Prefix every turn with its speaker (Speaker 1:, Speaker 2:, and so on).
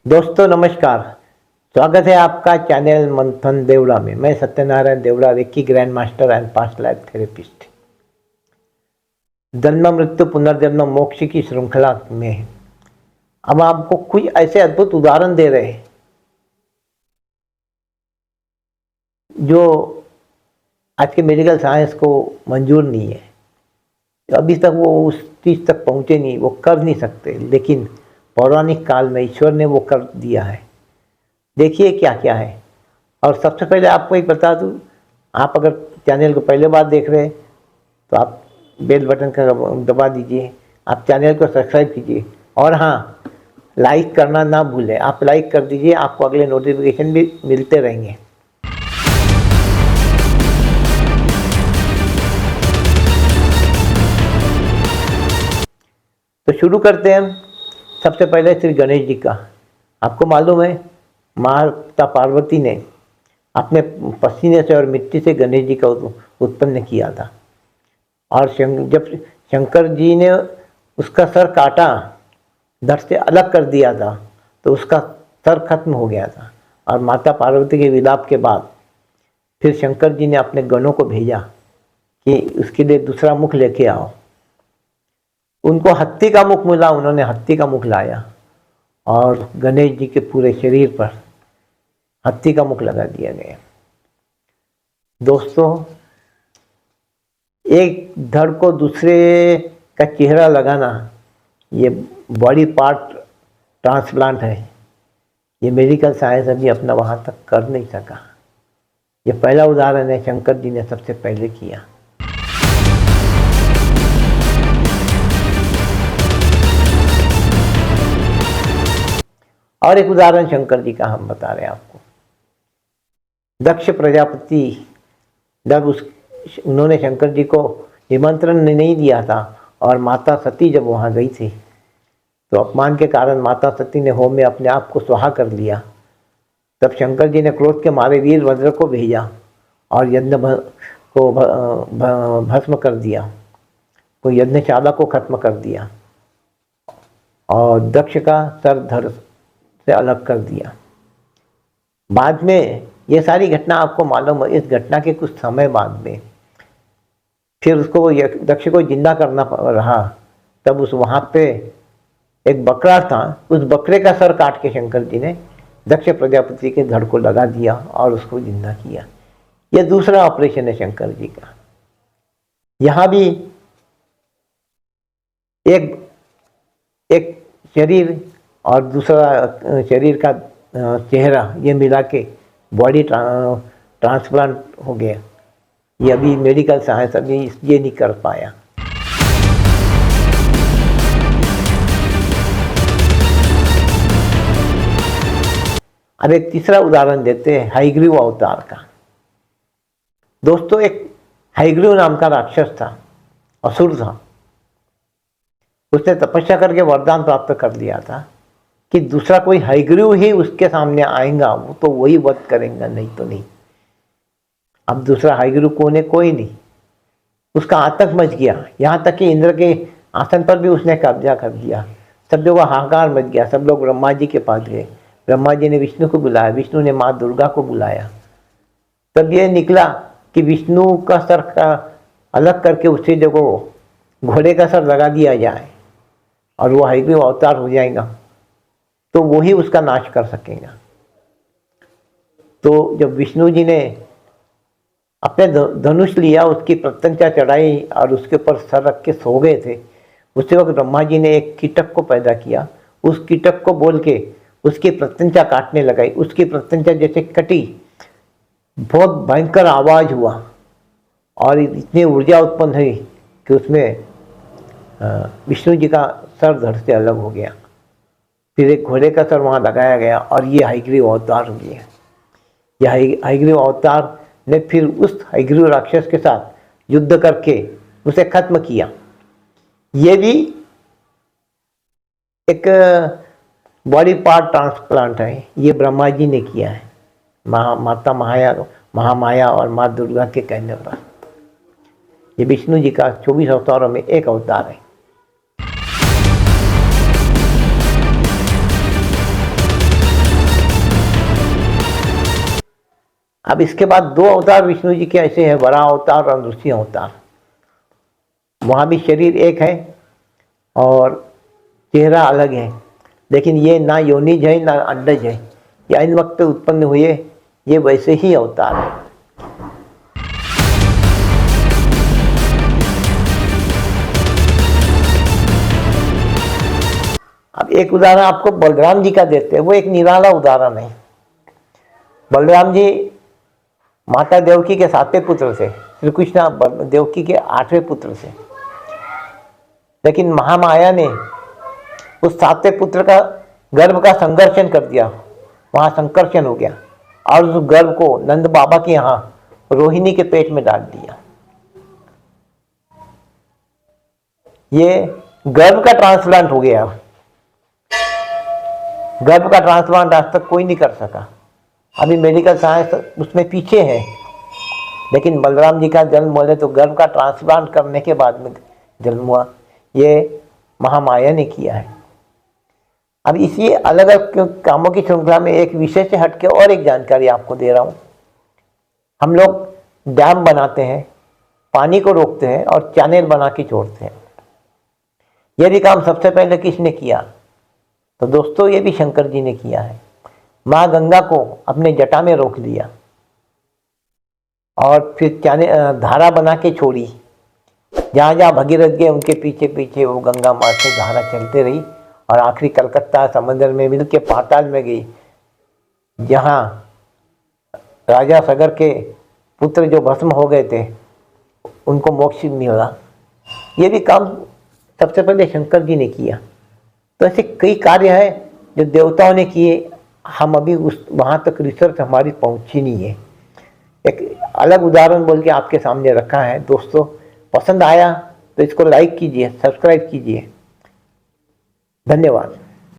Speaker 1: दोस्तों नमस्कार। स्वागत है आपका चैनल मंथन देवड़ा में। मैं Satyanarayan Devda, reiki grand master and past life therapist. जन्म मृत्यु पुनर्जन्म मोक्ष की श्रृंखला में अब आपको कुछ ऐसे अद्भुत उदाहरण दे रहे हैं जो आज के मेडिकल साइंस को मंजूर नहीं है। अभी तक वो उस चीज तक पहुंचे नहीं, वो कर नहीं सकते, लेकिन पौराणिक काल में ईश्वर ने वो कर दिया है। देखिए क्या क्या है। और सबसे पहले आपको एक बता दूं, आप अगर चैनल को पहले बार देख रहे हैं तो आप बेल बटन का दबा दीजिए, आप चैनल को सब्सक्राइब कीजिए और हाँ, लाइक करना ना भूलें। आप लाइक कर दीजिए, आपको अगले नोटिफिकेशन भी मिलते रहेंगे। तो शुरू करते हैं। सबसे पहले श्री गणेश जी का। आपको मालूम है, माता पार्वती ने अपने पसीने से और मिट्टी से गणेश जी का उत्पन्न किया था। और जब शंकर जी ने उसका सर काटा, धड़ से अलग कर दिया था, तो उसका सर खत्म हो गया था। और माता पार्वती के विलाप के बाद फिर शंकर जी ने अपने गणों को भेजा कि उसके लिए दूसरा मुख लेके आओ। उनको हाथी का मुख मिला, उन्होंने हाथी का मुख लाया और गणेश जी के पूरे शरीर पर हाथी का मुख लगा दिया गया। दोस्तों, एक धड़ को दूसरे का चेहरा लगाना, ये बॉडी पार्ट ट्रांसप्लांट है। ये मेडिकल साइंस अभी अपना वहाँ तक कर नहीं सका। ये पहला उदाहरण है, शंकर जी ने सबसे पहले किया। और एक उदाहरण शंकर जी का हम बता रहे हैं आपको। दक्ष प्रजापति, जब उन्होंने शंकर जी को निमंत्रण नहीं दिया था और माता सती जब वहाँ गई थी, तो अपमान के कारण माता सती ने होम में अपने आप को स्वाहा कर लिया। तब शंकर जी ने क्रोध के मारे वीरभद्र को भेजा और यज्ञ को भस्म कर दिया, तो यज्ञशाला को खत्म कर दिया और दक्ष का सर धड़ से अलग कर दिया। बाद में ये सारी घटना आपको मालूम है। इस घटना के कुछ समय बाद में फिर उसको दक्ष को जिंदा करना रहा। तब उस वहाँ पे एक बकरा था, उस बकरे का सर काट के शंकर जी ने दक्ष प्रजापति के धड़ को लगा दिया और उसको जिंदा किया। यह दूसरा ऑपरेशन है शंकर जी का। यहाँ भी एक शरीर और दूसरा शरीर का चेहरा, ये मिला के बॉडी ट्रांसप्लांट हो गया। ये अभी मेडिकल साइंस अभी ये नहीं कर पाया। अब एक तीसरा उदाहरण देते हैं, हयग्रीव अवतार का। दोस्तों, एक हयग्रीव नाम का राक्षस था, असुर था। उसने तपस्या करके वरदान प्राप्त कर लिया था कि दूसरा कोई हयग्रीव ही उसके सामने आएगा, वो तो वही वध करेगा, नहीं तो नहीं। अब दूसरा हयग्रीव कौन है? कोई नहीं। उसका आतंक मच गया, यहाँ तक कि इंद्र के आसन पर भी उसने कब्जा कर लिया। सब जगह हाहाकार मच गया। सब लोग ब्रह्मा जी के पास गए। ब्रह्मा जी ने विष्णु को बुलाया, विष्णु ने माँ दुर्गा को बुलाया। तब ये निकला कि विष्णु का सर का अलग करके उसी जगह घोड़े का सर लगा दिया जाए और वो हयग्रीव अवतार हो जाएगा, तो वो ही उसका नाश कर सकेगा। तो जब विष्णु जी ने अपने धनुष लिया, उसकी प्रत्यंचा चढ़ाई और उसके ऊपर सर रख के सो गए थे, उसी वक्त ब्रह्मा जी ने एक कीटक को पैदा किया। उस कीटक को बोल के उसकी प्रत्यंचा काटने लगाई। उसकी प्रत्यंचा जैसे कटी, बहुत भयंकर आवाज हुआ और इतनी ऊर्जा उत्पन्न हुई कि उसमें विष्णु जी का सर धड़ से अलग हो गया। फिर एक घोड़े का सर वहाँ लगाया गया और ये हयग्रीव अवतार हो गया। यह हयग्रीव अवतार ने फिर उस हयग्रीव राक्षस के साथ युद्ध करके उसे खत्म किया। ये भी एक बॉडी पार्ट ट्रांसप्लांट है। ये ब्रह्मा जी ने किया है, माता महामाया और माँ दुर्गा के कहने पर। ये विष्णु जी का 24 अवतारों में एक अवतार है। अब इसके बाद 2 अवतार विष्णु जी के ऐसे हैं, बड़ा अवतार और नृसिंह अवतार। वहाँ भी शरीर एक है और चेहरा अलग है, लेकिन ये ना योनिज है ना अंडज है, ये इन वक्त पे उत्पन्न हुए, ये वैसे ही अवतार है। अब एक उदाहरण आपको बलराम जी का देते हैं, वो एक निराला उदाहरण है। बलराम जी माता देवकी के 7वें पुत्र थे, श्री कृष्ण देवकी के 8वें पुत्र थे, लेकिन महामाया ने उस 7वें पुत्र का गर्भ का संकर्षण कर दिया, वहां संकर्षण हो गया और उस गर्भ को नंद बाबा के यहाँ रोहिणी के पेट में डाल दिया। ये गर्भ का ट्रांसप्लांट हो गया। गर्भ का ट्रांसप्लांट आज तक कोई नहीं कर सका, अभी मेडिकल साइंस उसमें पीछे है, लेकिन बलराम जी का जन्म बोले तो गर्भ का ट्रांसप्लांट करने के बाद में जन्म हुआ, ये महामाया ने किया है। अब इसी अलग अलग कामों की श्रृंखला में एक विषय से हटके और एक जानकारी आपको दे रहा हूँ। हम लोग डैम बनाते हैं, पानी को रोकते हैं और चैनल बना के छोड़ते हैं। यदि काम सबसे पहले किसने किया? तो दोस्तों ये भी शंकर जी ने किया है। माँ गंगा को अपने जटा में रोक दिया और फिर धारा बना के छोड़ी। जहाँ जहाँ भगीरथ गए उनके पीछे पीछे वो गंगा माँ से धारा चलते रही और आखिरी कलकत्ता समंदर में मिल के पाताल में गई, जहाँ राजा सगर के पुत्र जो भस्म हो गए थे उनको मोक्ष मिला। ये भी काम सबसे पहले शंकर जी ने किया। तो ऐसे कई कार्य हैं जो देवताओं ने किए, हम अभी उस वहाँ तक रिसर्च हमारी पहुँची नहीं है। एक अलग उदाहरण बोल के आपके सामने रखा है। दोस्तों पसंद आया तो इसको लाइक कीजिए, सब्सक्राइब कीजिए। धन्यवाद।